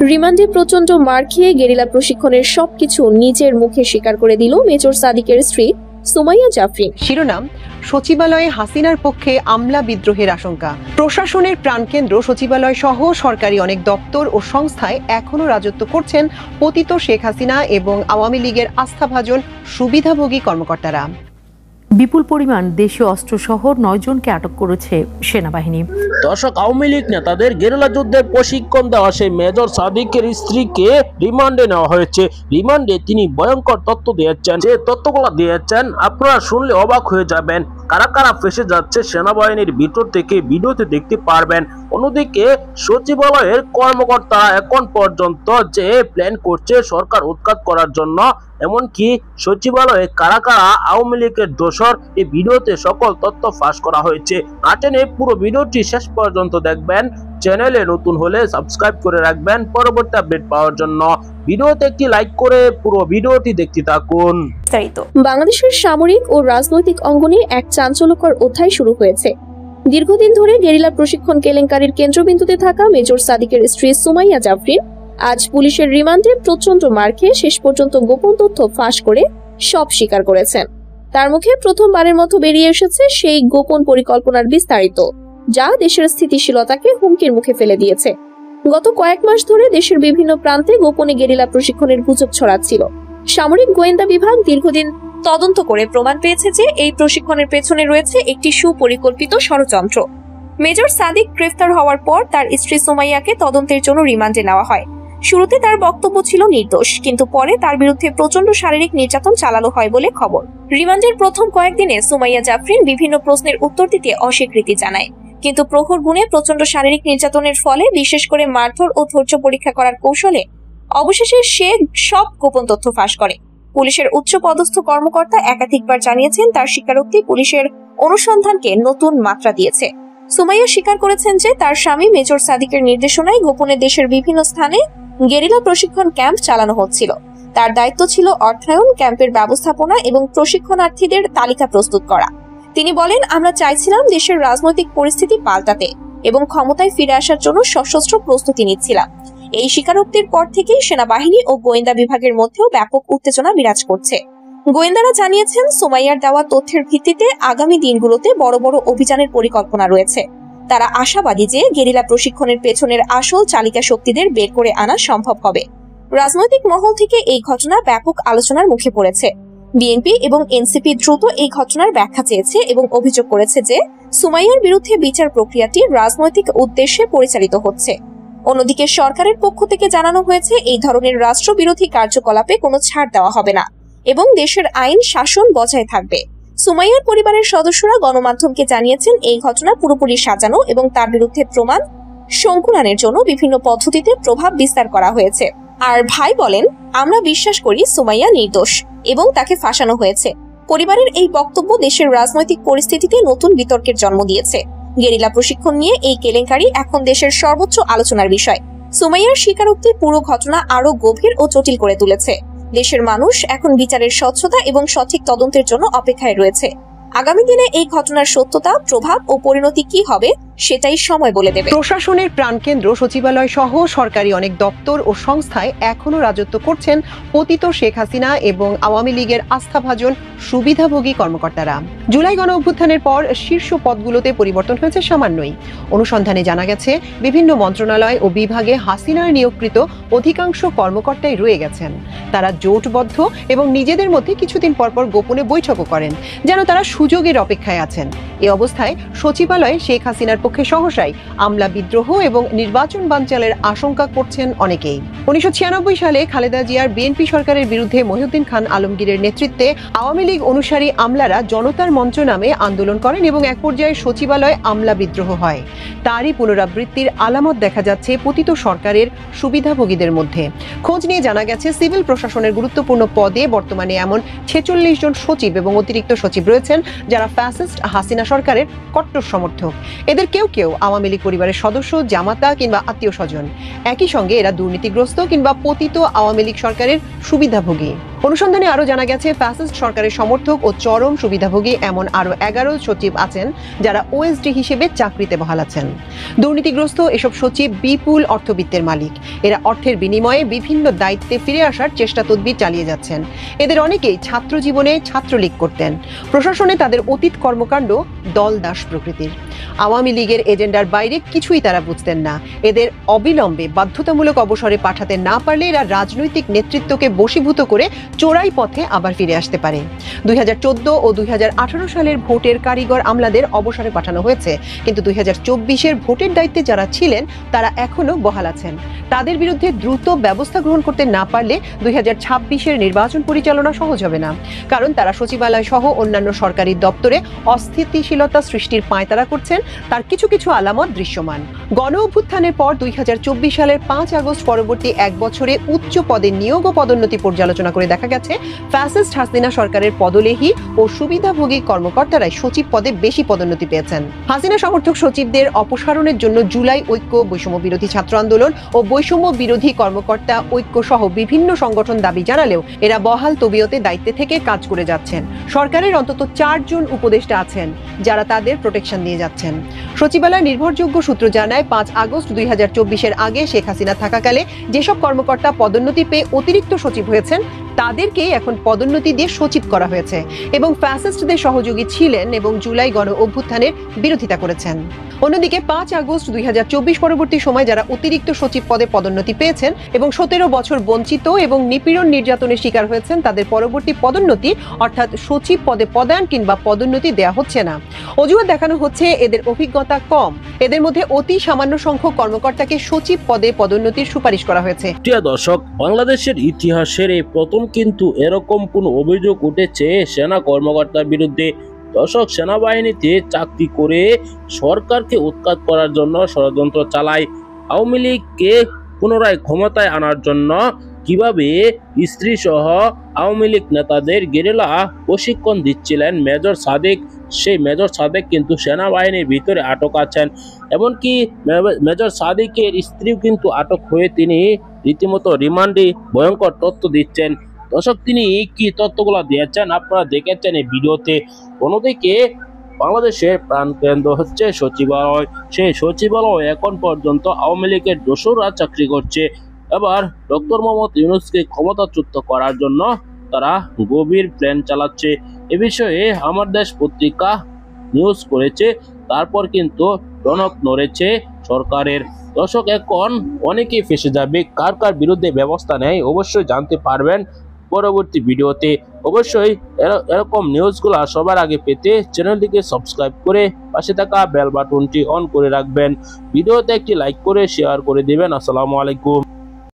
রিমান্ডে প্রচন্ড মার খেয়ে গেরিলা প্রশিক্ষণের সবকিছু নিজের মুখে স্বীকার করে দিল মেজর সাদিকের স্ত্রী সুমাইয়া জাফরিন। শিরোনাম: সচিবালয়ে হাসিনার পক্ষে আমলা বিদ্রোহের আশঙ্কা। প্রশাসনের প্রাণকেন্দ্র সচিবালয় সহ সরকারি অনেক দপ্তর ও সংস্থায় এখনো রাজত্ব করছেন পতিত শেখ হাসিনা এবং আওয়ামী লীগের আস্থাভাজন সুবিধাভোগী কর্মকর্তারা। বিপুল পরিমাণ দেশীয় অস্ত্রসহ 9 জনকে আটক করেছে সেনাবাহিনী। দর্শক, আওয়ামী লীগ নেতাদের গেরিলা যুদ্ধের প্রশিক্ষণ দেওয়া সেই মেজর সাদিকের স্ত্রীকে রিমান্ডে নেওয়া হয়েছে। রিমান্ডে তিনি ভয়ঙ্কর তথ্য দিয়েছেন। যে তথ্যগুলো দিয়েছেন আপনারা শুনলে অবাক হয়ে যাবেন। কারা কারা ফেসে যাচ্ছে সেনাবাহিনীর ভিতর থেকে ভিডিওতে দেখতে পারবেন। অন্যদিকে সচিবালয়ের কর্মকর্তারা এখন পর্যন্ত যে প্ল্যান করছে সরকার উৎখাত করার জন্য, এমনকি সচিবালয়ে কারা কারা আওয়ামী লীগের দোসর, এই ভিডিওতে সকল তথ্য ফাঁস করা হয়েছে। না টেনে পুরো ভিডিওটি শেষ পর্যন্ত দেখবেন। চ্যানেলে নতুন হলে সাবস্ক্রাইব করে রাখবেন পরবর্তী আপডেট পাওয়ার জন্য। ভিডিওতে একটি লাইক করে পুরো ভিডিওটি দেখতে থাকুন। বাংলাদেশের সামরিক ও রাজনৈতিক অঙ্গনে এক চাঞ্চল্যকর অধ্যায় শুরু হয়েছে। দীর্ঘদিন ধরে গেরিলা প্রশিক্ষণ কেলেঙ্কারির কেন্দ্রবিন্দুতে থাকা মেজর সাদিকের স্ত্রী সুমাইয়া জাফরিন আজ পুলিশের রিমান্ডে প্রচন্ড মার খেয়ে শেষ পর্যন্ত গোপন তথ্য ফাঁস করে সব স্বীকার করেছেন। তার মুখে প্রথমবারের মতো বেরিয়ে এসেছে সেই গোপন পরিকল্পনার বিস্তারিত, যা দেশের স্থিতিশীলতাকে হুমকির মুখে ফেলে দিয়েছে। গত কয়েক মাস ধরে দেশের বিভিন্ন প্রান্তে গোপনে গেরিলা প্রশিক্ষণের গুজব ছড়াচ্ছিল। সামরিক গোয়েন্দা বিভাগ দীর্ঘদিন তদন্ত করে প্রমাণ পেয়েছে যে এই প্রশিক্ষণের পেছনে রয়েছে একটি সুপরিকল্পিত ষড়যন্ত্র। মেজর সাদিক গ্রেফতার হওয়ার পর তার স্ত্রী সুমাইয়াকে তদন্তের জন্য রিমান্ডে নেওয়া হয়। শুরুতে তার বক্তব্য ছিল নির্দোষ, কিন্তু পরে তার বিরুদ্ধে প্রচন্ড শারীরিক নির্যাতন চালানো হয় বলে খবর। রিমান্ডের প্রথম কয়েকদিনে সুমাইয়া জাফরিন বিভিন্ন প্রশ্নের উত্তর দিতে অস্বীকৃতি জানায়, কিন্তু প্রহর গুণে প্রচন্ড শারীরিক নির্যাতনের ফলে, বিশেষ করে মারধর ও ধৈর্য পরীক্ষা করার কৌশলে, অবশেষে সে সব গোপন তথ্য ফাঁস করে। পুলিশের উচ্চ পদস্থ কর্মকর্তা একাধিকবার জানিয়েছেন তার স্বীকারোক্তি পুলিশের অনুসন্ধানকে নতুন মাত্রা দিয়েছে। সুমাইয়া স্বীকার করেছেন যে তার স্বামী মেজর সাদিকের নির্দেশনায় গোপনে দেশের বিভিন্ন স্থানে গেরিলা প্রশিক্ষণ ক্যাম্প চালানো হচ্ছিল। তার দায়িত্ব ছিল অর্থায়ন, ক্যাম্পের ব্যবস্থাপনা এবং প্রশিক্ষণার্থীদের তালিকা প্রস্তুত করা। তিনি বলেন, আমরা চাইছিলাম দেশের রাজনৈতিক পরিস্থিতি পাল্টাতে এবং ক্ষমতায় ফিরে আসার জন্য সশস্ত্র প্রস্তুতি নিচ্ছিলাম। এই স্বীকারোক্তির পর থেকেই সেনাবাহিনী ও গোয়েন্দা বিভাগের মধ্যেও ব্যাপক উত্তেজনা বিরাজ করছে। গোয়েন্দারা জানিয়েছেন সুমাইয়ার দেওয়া তথ্যের ভিত্তিতে আগামী দিনগুলোতে বড় বড় অভিযানের পরিকল্পনা রয়েছে। তারা আশাবাদী যে গেরিলা প্রশিক্ষণের পেছনের আসল চালিকা শক্তিদের বের করে আনা সম্ভব হবে। রাজনৈতিক মহল থেকে এই ঘটনা ব্যাপক আলোচনার মুখে পড়েছে। বিএনপি এবং এনসিপি দ্রুত এই ঘটনার ব্যাখ্যা চেয়েছে এবং অভিযোগ করেছে যে সুমাইয়ার বিরুদ্ধে বিচার প্রক্রিয়াটি রাজনৈতিক উদ্দেশ্যে পরিচালিত হচ্ছে। অন্যদিকে সরকারের পক্ষ থেকে জানানো হয়েছে এই ধরনের রাষ্ট্রবিরোধী কার্যকলাপে কোনো ছাড় দেওয়া হবে না এবং দেশের আইন শাসন বজায় থাকবে। সুমাইয়ার পরিবারের সদস্যরা গণমাধ্যমকে জানিয়েছেন এই ঘটনা পুরোপুরি সাজানো এবং তার বিরুদ্ধে প্রমাণ সংকুলানের জন্য বিভিন্ন পদ্ধতিতে প্রভাব বিস্তার করা হয়েছে। আর ভাই বলেন, আমরা বিশ্বাস করি সুমাইয়া নির্দোষ এবং তাকে ফাঁসানো হয়েছে। পরিবারের এই বক্তব্য দেশের রাজনৈতিক পরিস্থিতিতে নতুন বিতর্কের জন্ম দিয়েছে। গেরিলা প্রশিক্ষণ নিয়ে এই কেলেঙ্কারি এখন দেশের সর্বোচ্চ আলোচনার বিষয়। সুমাইয়ার স্বীকারোক্তি পুরো ঘটনা আরো গভীর ও জটিল করে তুলেছে। দেশের মানুষ এখন বিচারের স্বচ্ছতা এবং সঠিক তদন্তের জন্য অপেক্ষায় রয়েছে। আগামী দিনে এই ঘটনার সত্যতা, প্রভাব ও পরিণতি কি হবে সেটাই সময় বলে দেবে। প্রশাসনের প্রাণকেন্দ্র সচিবালয় সহ সরকারি অনেক দপ্তর ও সংস্থায় এখনো রাজত্ব করছেন পতিত শেখ হাসিনা এবং আওয়ামী লীগের আস্থাভাজন সুবিধাভোগী কর্মকর্তারা। জুলাই গণ অভ্যুত্থানের পর শীর্ষ পদগুলোতে পরিবর্তন হয়েছে সামান্যই। অনুসন্ধানে জানা গেছে বিভিন্ন মন্ত্রণালয় ও বিভাগে হাসিনার নিয়োগকৃত অধিকাংশ কর্মকর্তাই রয়ে গেছেন। তারা জোটবদ্ধ এবং নিজেদের মধ্যে কিছুদিন পরপর গোপনে বৈঠকও করেন, যেন তারা সুযোগের অপেক্ষায় আছেন। এ অবস্থায় সচিবালয়ে শেখ হাসিনার পক্ষে সহসাই আমলা বিদ্রোহ এবং নির্বাচন বানচালের আশঙ্কা করছেন অনেকেই। 1996 সালে খালেদা জিয়ার বিএনপি সরকারের বিরুদ্ধে মহিউদ্দিন খান আলমগীরের নেতৃত্বে আওয়ামী লীগ অনুসারী আমলারা জনতার মঞ্চ নামে আন্দোলন করেন এবং এক পর্যায়ে সচিবালয়ে আমলা বিদ্রোহ হয়। তারই পুনরাবৃত্তির আলামত দেখা যাচ্ছে পতিত সরকারের সুবিধাভোগীদের মধ্যে। খোঁজ নিয়ে জানা গেছে সিভিল প্রশাসনের গুরুত্বপূর্ণ পদে বর্তমানে এমন 46 জন সচিব এবং অতিরিক্ত সচিব রয়েছেন যারা ফ্যাসিস্ট হাসিনা সরকারের কট্টর সমর্থক। এদের কেউ কেউ কেউ আওয়ামী লীগ পরিবারের সদস্য, জামাতা কিংবা আত্মীয় স্বজন। একই সঙ্গে এরা দুর্নীতিগ্রস্ত কিংবা পতিত আওয়ামী লীগ সরকারের সুবিধাভোগী। অনুসন্ধানে আরো জানা গেছে, ফ্যাসিস্ট সরকারের সমর্থক ও চরম সুবিধাভোগী এমন আরো 11 সচিব আছেন যারা ওএসডি হিসেবে চাকরিতে বহাল আছেন। দুর্নীতিগ্রস্ত এসব সচিব বিপুল অর্থবিত্তের মালিক। এরা অর্থের বিনিময়ে বিভিন্ন দায়িত্বে ফিরে আসার চেষ্টা তদবির চালিয়ে যাচ্ছেন। এদের অনেকেই ছাত্র জীবনে ছাত্রলীগ করতেন। প্রশাসনে তাদের অতীত কর্মকাণ্ড দলদাস প্রকৃতির। আওয়ামী লীগের এজেন্ডার বাইরে কিছুই তারা বুঝতেন না। এদের অবিলম্বে বাধ্যতামূলক অবসরে পাঠাতে না পারলে এরা রাজনৈতিক নেতৃত্বকে বশীভূত করে চোরাই পথে আবার ফিরে আসতে পারে। 2014 ও 2018 সালের ভোটের কারিগর আমলাদের অবসরে পাঠানো হয়েছে, কিন্তু 2024-এর ভোটের দায়িত্বে যারা ছিলেন তারা এখনো বহাল আছেন। তাদের বিরুদ্ধে দ্রুত ব্যবস্থা গ্রহণ করতে না পারলে 2026-এর নির্বাচন পরিচালনা সহজ হবে না, কারণ তারা সচিবালয় সহ অন্যান্য সরকারি দপ্তরে অস্থিতিশীলতা সৃষ্টির পায়তারা করছেন। তার কিছু কিছু আলামত দৃশ্যমান। গণ অভ্যুত্থানের পর 2024 সালের 5 আগস্ট পরবর্তী এক বছরে উচ্চ পদে নিয়োগ ও পদোন্নতি পর্যালোচনা করে দেখা গেছে, ফ্যাসিস্ট হাসিনা সরকারের পদলেহী ও সুবিধাভোগী কর্মকর্তারাই সচিব পদে বেশি পদোন্নতি পেয়েছেন। হাসিনা সমর্থক সচিবদের অপসারণের জন্য জুলাই ঐক্য, বৈষম্য বিরোধী ছাত্র আন্দোলন ও বৈষম্য বিরোধী কর্মকর্তা ঐক্য সহ বিভিন্ন সংগঠন দাবি জানালেও এরা বহাল তবিয়তে দায়িত্বে থেকে কাজ করে যাচ্ছেন। সরকারের অন্তত 4 জন উপদেষ্টা আছেন যারা তাদের প্রোটেকশন দিয়ে যাচ্ছেন। সচিবালয় নির্ভরযোগ্য সূত্র জানায়, 5 আগস্ট 2024-এর আগে শেখ হাসিনা থাকাকালে যেসব কর্মকর্তা পদোন্নতি পেয়ে অতিরিক্ত সচিব হয়েছেন তাদেরকে এখন পদোন্নতি দিয়ে সচিব করা হয়েছে এবং ফ্যাসিস্টদের সহযোগী ছিলেন এবং জুলাই গণ অভ্যুত্থানের বিরোধিতা করেছেন। অন্যদিকে 5 আগস্ট 2024 পরবর্তী সময় যারা অতিরিক্ত সচিব পদে পদোন্নতি পেয়েছেন এবং 17 বছর বঞ্চিত এবং নিপীড়ন নির্যাতনের শিকার হয়েছেন, তাদের পরবর্তী পদোন্নতি অর্থাৎ সচিব পদে পদায়ন কিংবা পদোন্নতি দেওয়া হচ্ছে না। অজুহাত দেখানো হচ্ছে এদের অভিজ্ঞতা কম। এদের মধ্যে অতি সামান্য সংখ্যক কর্মকর্তাকে সচিব পদে পদোন্নতির সুপারিশ করা হয়েছে। প্রিয় দর্শক, বাংলাদেশের ইতিহাসের এই প্রথম কিন্তু এরকম কোন অভিযোগ উঠেছে সেনা কর্মকর্তার বিরুদ্ধে। দর্শক, সেনাবাহিনীতে চাকরি করে সরকারকে উৎখাত করার জন্য ষড়যন্ত্র চালায়। আওয়ামী লীগকে পুনরায় ক্ষমতায় আনার জন্য কিভাবে স্ত্রী সহ আওয়ামী লীগ নেতাদের গেরিলা প্রশিক্ষণ দিচ্ছিলেন মেজর সাদিক, সেই মেজর সাদিক কিন্তু সেনাবাহিনীর ভিতরে আটক আছেন। এমনকি মেজর সাদিকের স্ত্রীও কিন্তু আটক হয়ে তিনি রীতিমতো রিমান্ডে ভয়ঙ্কর তথ্য দিচ্ছেন। দর্শক, তিনি কি তথ্যগুলো দিয়েছেন আপনারা দেখেছেন এই ভিডিওতে। অন্যদিকে বাংলাদেশের প্রাণকেন্দ্র হচ্ছে সচিবালয়। সেই সচিবালয় এখন পর্যন্ত আওয়ামী লীগের দোসররা চাকরি করছে। এবার ডক্টর মোহাম্মদ ইউনূসকে ক্ষমতাচ্যুত করার জন্য তারা গভীর প্ল্যান চালাচ্ছে। এ বিষয়ে আমার দেশ পত্রিকা নিউজ করেছে, তারপর কিন্তু টনক নড়েছে সরকারের। দর্শক, এখন অনেকেই ফেসে যাবে। কার কার বিরুদ্ধে ব্যবস্থা নেয় অবশ্যই জানতে পারবেন পরবর্তী ভিডিওতে। অবশ্যই এরকম নিউজগুলো সবার আগে পেতে চ্যানেলটিকে সাবস্ক্রাইব করে পাশে থাকা বেল বাটনটি অন করে রাখবেন। ভিডিওতে একটি লাইক করে শেয়ার করে দিবেন। আসসালামু আলাইকুম।